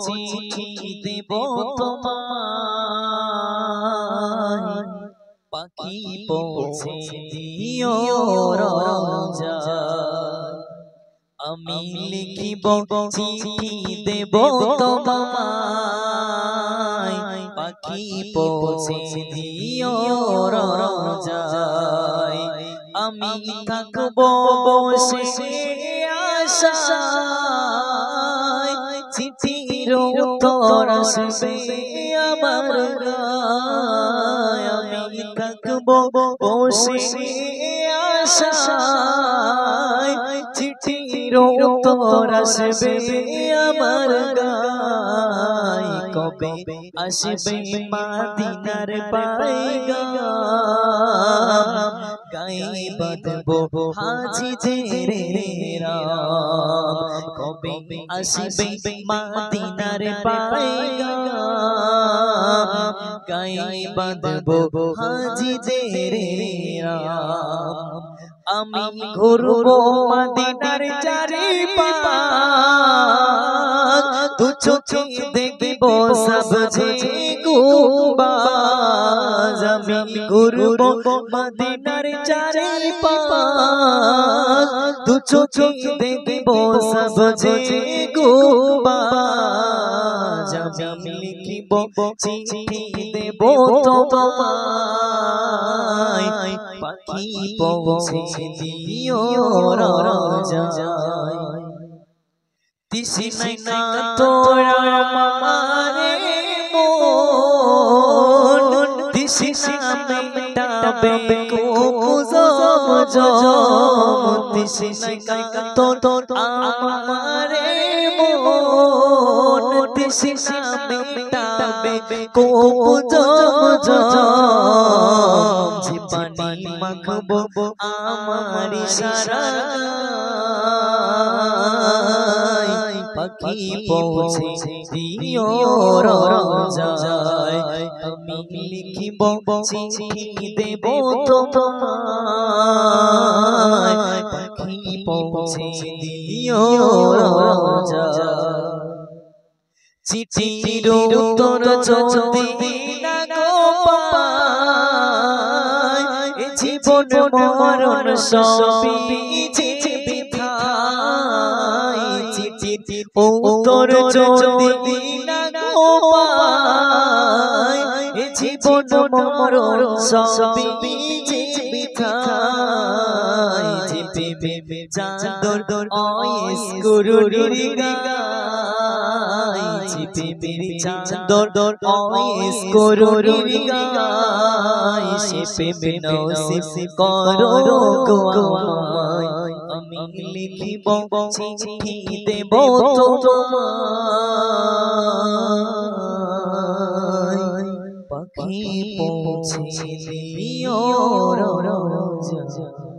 চিঠি দেব তোমায়, পাখি পৌঁছে দিও রওজায়। আমি লিখিব চিঠি দেব তোমায়, পাখি পৌঁছে দিও রওজায়। আমি থাকব বসে আশায়, চিঠির উত্তর আসবে আমার গায়। আমি থাকব বসে আশায়, চিঠির উত্তর আসবে আমার গায়। কবে আসবে মদিনার পয়গাম, গায়ে বাঁধব হাজিদের রাম। কবে আসবে মদিনার পয়গাম, গায়ে বাঁধব হাজিদের রাম। আমি ঘুরব মদিনার চারিপাশ, দু চোখে দেখব সবজে গুম্বাজ। আমি ঘুরব মদিনার চারিপাশ, দু চোখে দেখব সবজে গুম্বাজ। আমি লিখিব চিঠি দেব তোমায়, পাখি পৌঁছে দিও রওজায়। তৃষ্ণায় না তোরা আমারে মন, তৃষ্ণা মেটাবে কুজম জম। তৃষ্ণায় না তোরা আমারে মন, তৃষ্ণা মেটাবে কুজম জম। যে পানি মাখবো আমার ইশারায়, পাখি পৌঁছে দিও রওজায়। আমি লিখিব চিঠি দেব তোমায়, পাখি পৌঁছে দিও রওজায়। চিঠির উত্তর যদি না গো পাই, জীবন মরণ সবই বৃথায়। চিঠির উত্তর যদি না গো পাই, জীবন মরণ সবই বৃথায়। জিপে চাঁদর অয়েস গুরুর গায়, জিপে চাঁদর অয়েস গুরুর গায়। সে প্রেম নসিব করো গো আমায়। আমি লিখিব চিঠি দেব তোমায়, পাখি পৌঁছে দিও রওজায়।